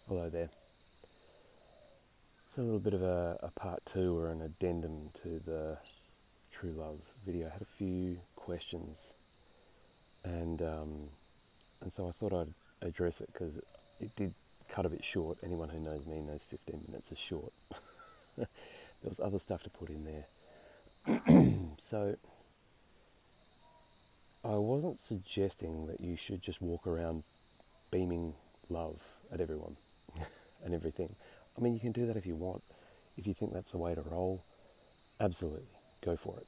Hello there. It's a little bit of a part two or an addendum to the True Love video. I had a few questions and so I thought I'd address it because it did cut a bit short. Anyone who knows me knows 15 minutes is short. There was other stuff to put in there. So I wasn't suggesting that you should just walk around beaming love at everyone and everything. I mean, you can do that if you want. If you think that's the way to roll, absolutely, go for it.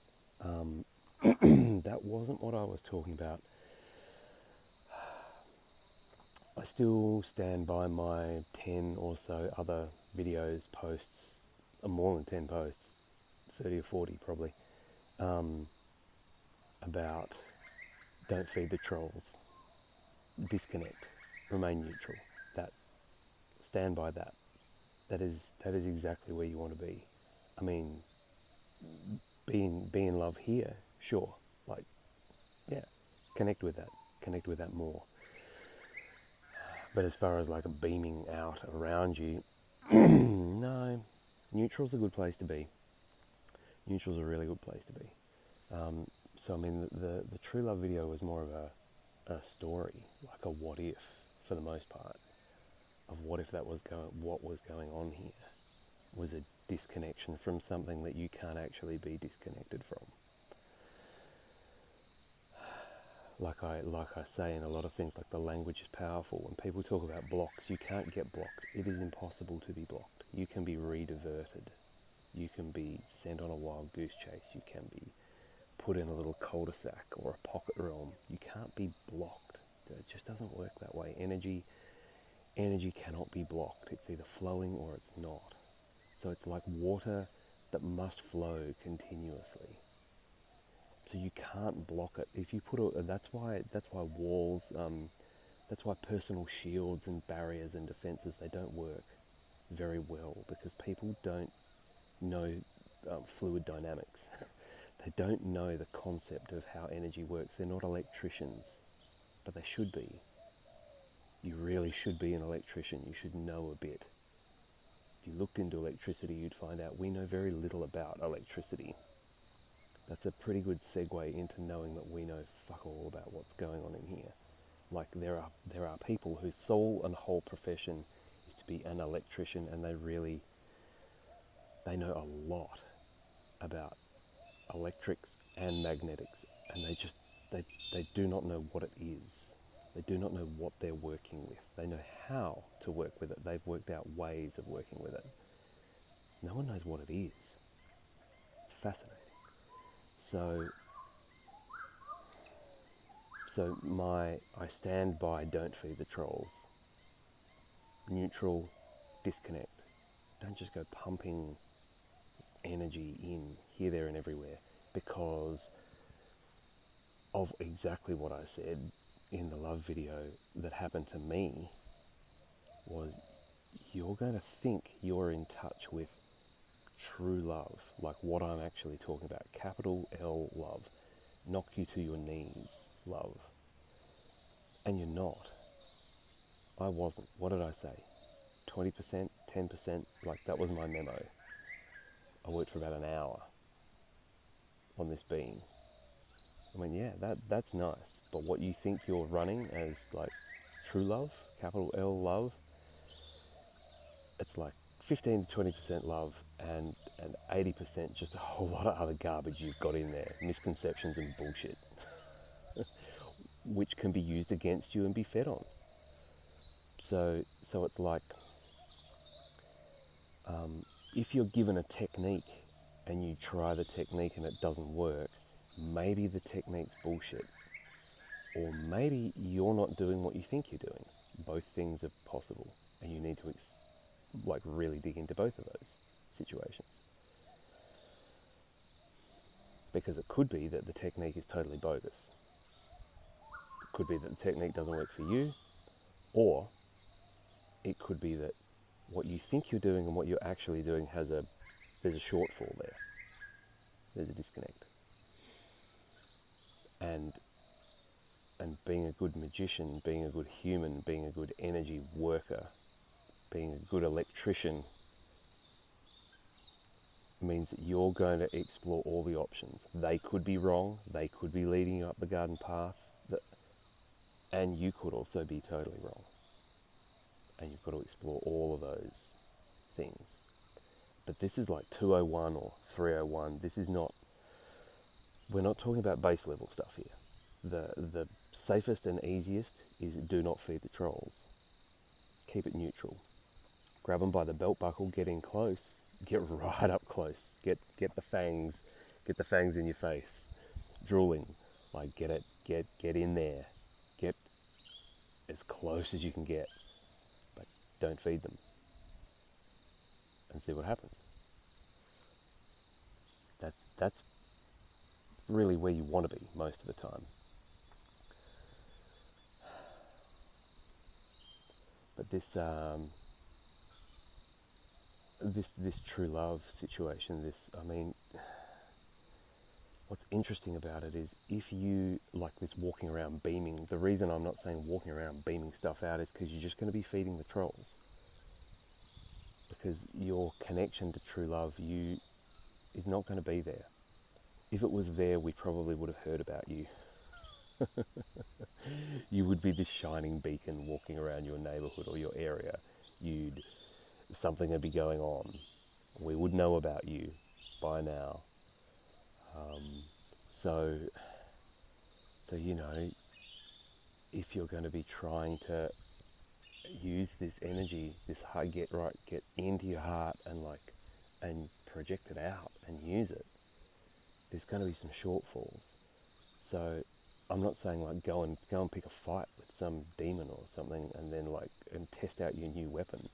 That wasn't what I was talking about. I still stand by my 10 or so other videos, posts, more than 10 posts, 30 or 40 probably, about don't feed the trolls, disconnect, remain neutral. That, stand by that. That is exactly where you want to be. I mean, be in love here, sure. Like, yeah, connect with that more. But as far as like a beaming out around you, no, neutral's a good place to be. Neutral's a really good place to be. So I mean, the True Love video was more of a story, like a what if, for the most part, of what if what was going on here was a disconnection from something that you can't actually be disconnected from. Like I say in a lot of things, like the language is powerful. When people talk about blocks, you can't get blocked. It is impossible to be blocked. You can be rediverted. You can be sent on a wild goose chase. You can be put in a little cul-de-sac or a pocket realm. You can't be blocked. It just doesn't work that way. Energy cannot be blocked. It's either flowing or it's not. So it's like water that must flow continuously. So you can't block it. If you that's why walls, that's why personal shields and barriers and defenses, they don't work very well, because people don't know fluid dynamics. They don't know the concept of how energy works. They're not electricians, but they should be. You really should be an electrician. You should know a bit. If you looked into electricity, you'd find out we know very little about electricity. That's a pretty good segue into knowing that we know fuck all about what's going on in here. Like there are people whose sole and whole profession is to be an electrician, and they know a lot about electrics and magnetics, and they do not know what it is. They do not know what they're working with. They know how to work with it. They've worked out ways of working with it. No one knows what it is. It's fascinating. So I stand by don't feed the trolls. Neutral, disconnect. Don't just go pumping energy in here, there and everywhere, because of exactly what I said in the love video that happened to me. Was you're going to think you're in touch with true love, like what I'm actually talking about, capital L love, knock you to your knees love, and you're not. I wasn't. What did I say? 20%, 10%, like that was my memo. I worked for about an hour on this beam. I mean, yeah, that's nice, but what you think you're running as like true love, capital L love, it's like 15 to 20% love and 80% just a whole lot of other garbage you've got in there, misconceptions and bullshit, which can be used against you and be fed on. So it's like, if you're given a technique and you try the technique and it doesn't work, maybe the technique's bullshit, or maybe you're not doing what you think you're doing. Both things are possible, and you need to really dig into both of those situations, because it could be that the technique is totally bogus. It could be that the technique doesn't work for you, or it could be that what you think you're doing and what you're actually doing there's a shortfall there. There's a disconnect. And being a good magician, being a good human, being a good energy worker, being a good electrician means that you're going to explore all the options. They could be wrong, they could be leading you up the garden path, and you could also be totally wrong. And you've got to explore all of those things. But this is like 201 or 301. This is not, we're not talking about base level stuff here. The safest and easiest is do not feed the trolls. Keep it neutral. Grab them by the belt buckle, get in close, get right up close, get the fangs in your face, drooling, like get in there, get as close as you can get, but don't feed them, and see what happens. That's really where you want to be most of the time. But this true love situation, what's interesting about it is if you, like this walking around beaming, the reason I'm not saying walking around beaming stuff out is because you're just going to be feeding the trolls. Because your connection to true love is not going to be there. If it was there, we probably would have heard about you. You would be this shining beacon walking around your neighborhood or your area. Something would be going on. We would know about you by now. So if you're going to be trying to use this energy, this heart, get into your heart and project it out and use it, there's going to be some shortfalls. So I'm not saying go and pick a fight with some demon or something and then and test out your new weapon.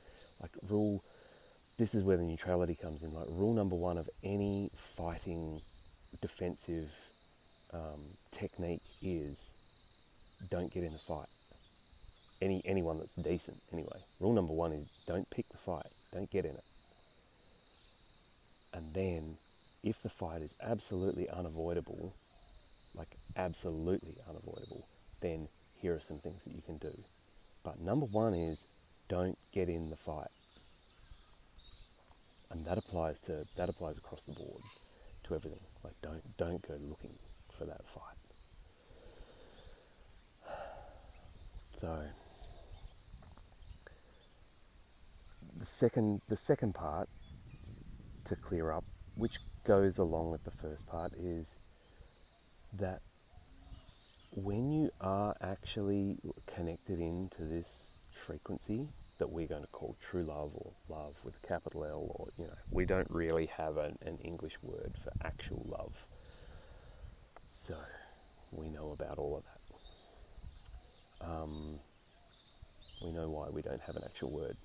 This is where the neutrality comes in. Rule number 1 of any fighting defensive technique is don't get in the fight. Anyone that's decent anyway. Rule number 1 is don't pick the fight, don't get in it. And then if the fight is absolutely unavoidable, then here are some things that you can do. But number 1 is don't get in the fight. And that applies across the board to everything. Don't go looking for that fight. So the second part to clear up, which goes along with the first part, is that when you are actually connected into this frequency that we're going to call true love or love with a capital L, or we don't really have an English word for actual love, so we know about all of that. We know why we don't have an actual word.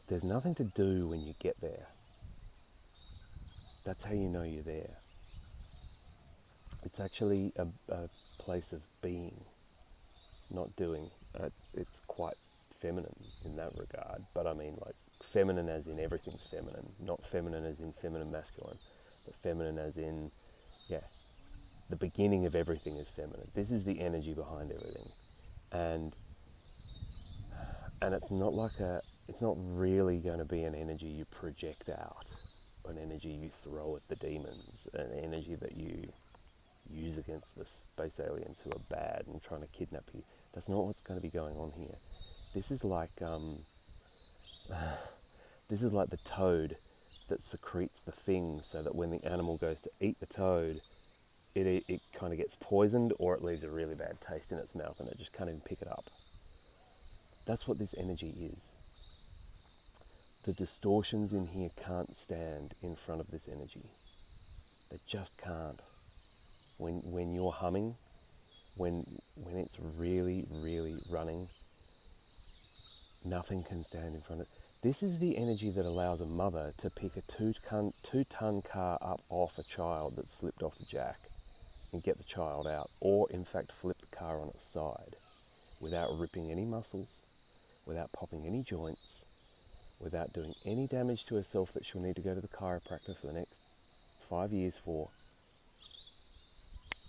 There's nothing to do when you get there. That's how you know you're there. It's actually a place of being, not doing. It's quite feminine in that regard, but feminine as in everything's feminine, not feminine as in feminine masculine, but feminine as in, the beginning of everything is feminine. This is the energy behind everything. And it's not really going to be an energy you project out, an energy you throw at the demons, an energy that you use against the space aliens who are bad and trying to kidnap you. That's not what's going to be going on here. This is like the toad that secretes the thing so that when the animal goes to eat the toad, it kind of gets poisoned, or it leaves a really bad taste in its mouth and it just can't even pick it up. That's what this energy is. The distortions in here can't stand in front of this energy. They just can't. When you're humming, when it's really, really running, nothing can stand in front of it. This is the energy that allows a mother to pick a two-ton car up off a child that slipped off the jack and get the child out, or in fact flip the car on its side without ripping any muscles, without popping any joints, without doing any damage to herself that she'll need to go to the chiropractor for the next 5 years for.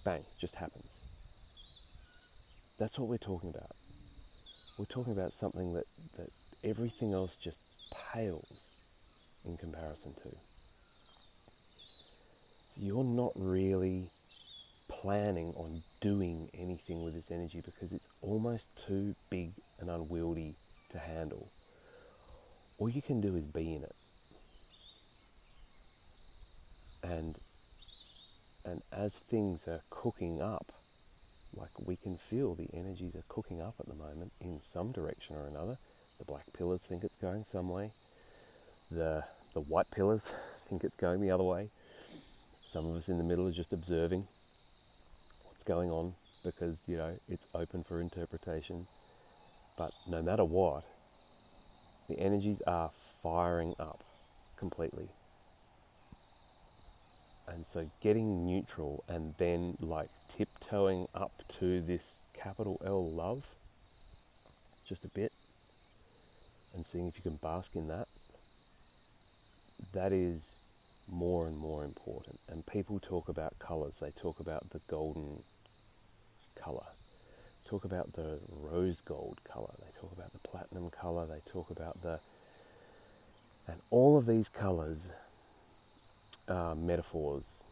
Bang, just happens. That's what we're talking about. We're talking about something that everything else just pales in comparison to. So you're not really planning on doing anything with this energy because it's almost too big and unwieldy to handle. All you can do is be in it. And as things are cooking up, like we can feel the energies are cooking up at the moment in some direction or another. The black pillars think it's going some way. The white pillars think it's going the other way. Some of us in the middle are just observing what's going on because, it's open for interpretation. But no matter what, the energies are firing up completely. And so getting neutral and then tiptoeing up to this capital L love, just a bit, and seeing if you can bask in that, that is more and more important. And people talk about colours. They talk about the golden colour, talk about the rose gold colour, they talk about the platinum colour, they talk about and all of these colours are metaphors.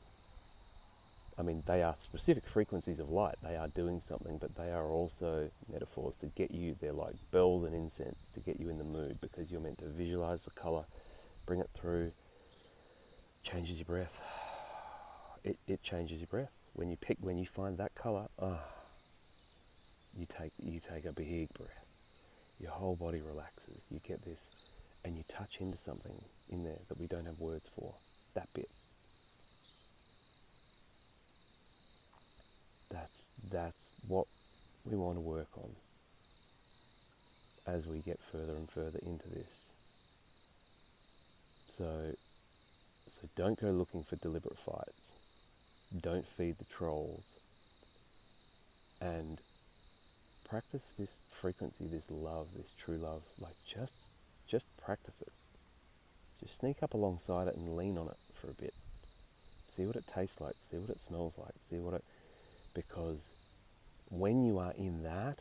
I mean, they are specific frequencies of light. They are doing something, but they are also metaphors to get you, they're like bells and incense to get you in the mood, because you're meant to visualize the color, bring it through, changes your breath. It changes your breath. When you find that color, you take a big breath. Your whole body relaxes. You get this, and you touch into something in there that we don't have words for. That bit. That's what we want to work on as we get further and further into this. So don't go looking for deliberate fights. Don't feed the trolls. And practice this frequency, this love, this true love. Just practice it. Just sneak up alongside it and lean on it for a bit. See what it tastes like. See what it smells like. Because when you are in that,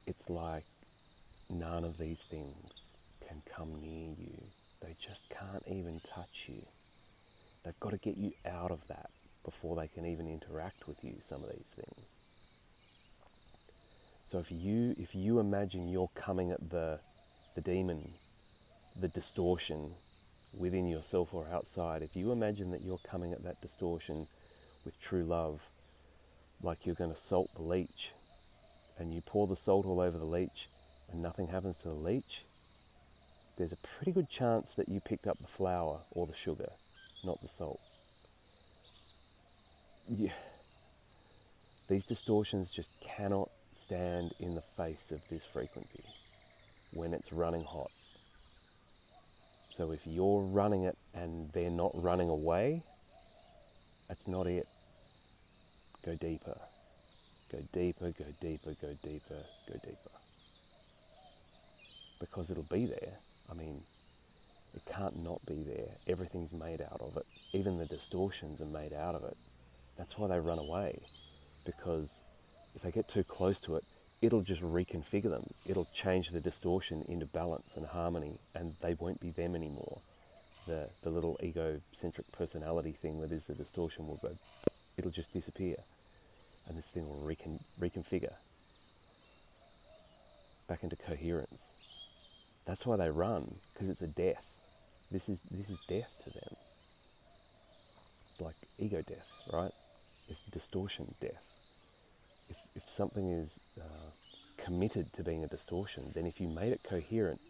it's like none of these things can come near you. They just can't even touch you. They've got to get you out of that before they can even interact with you, some of these things. So if you imagine you're coming at the demon, the distortion within yourself or outside, if you imagine that you're coming at that distortion with true love, like you're going to salt the leech, and you pour the salt all over the leech and nothing happens to the leech, there's a pretty good chance that you picked up the flour or the sugar, not the salt. Yeah. These distortions just cannot stand in the face of this frequency when it's running hot. So if you're running it and they're not running away, that's not it. Go deeper. Go deeper, go deeper, go deeper, go deeper. Because it'll be there. I mean, it can't not be there. Everything's made out of it. Even the distortions are made out of it. That's why they run away. Because if they get too close to it, it'll just reconfigure them. It'll change the distortion into balance and harmony, and they won't be them anymore. The little egocentric personality thing that is the distortion will go, it'll just disappear. And this thing will reconfigure back into coherence. That's why they run, because it's a death. This is death to them. It's like ego death, right? It's distortion death. If something is committed to being a distortion, then if you made it coherent,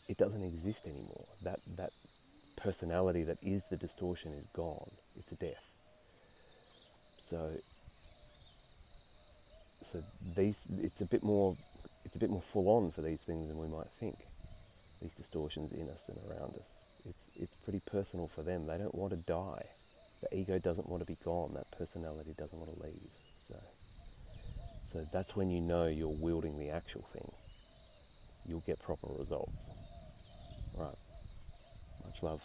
it doesn't exist anymore. That personality that is the distortion is gone. It's a death. So it's a bit more full on for these things than we might think. These distortions in us and around us. It's pretty personal for them. They don't want to die. The ego doesn't want to be gone. That personality doesn't want to leave. So that's when you know you're wielding the actual thing. You'll get proper results. Right. Much love.